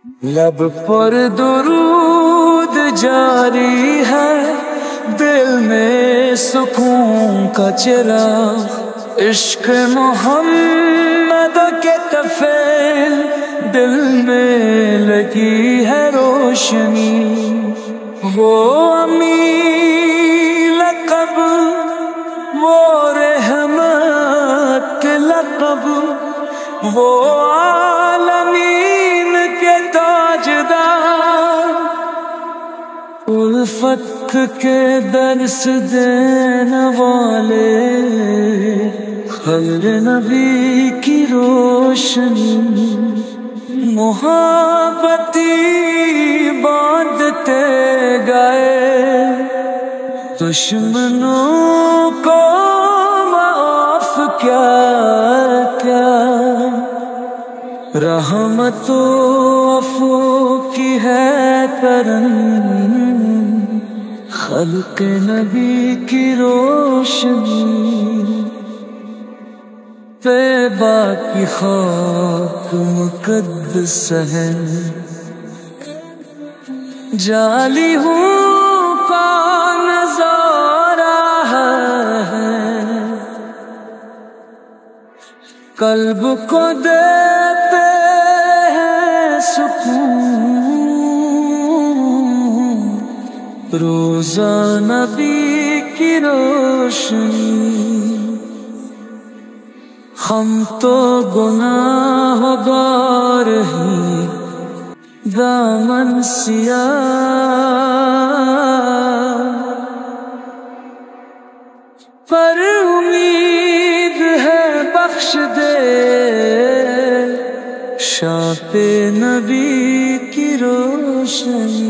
लब पर दुरूद जारी है, दिल में सुकून का चिराग, इश्क मोहम्मद के तफेल, दिल में लगी है रोशनी। वो अमीर लक़ब, वो रहमत लक़ब, वो आलमीन के ताजदार, उल्फत के दर्स देने वाले, खैर नबी की रोशनी। मोहब्बती बांधते गए, दुश्मनों को माफ क्या क्या, रहमतो अफू की है करम, खल्क नबी की रोशनी। तैबा की खाक मुक़द्दस है, जाली हूँ का नज़ारा है, कल्ब को देते हैं सुकून, रोज़ा नबी की रोशनी। हम तो गुनाहगार हैं, दामन सिया, पर उम्मीद है बख्श दे शाफ़े नबी की रोशनी।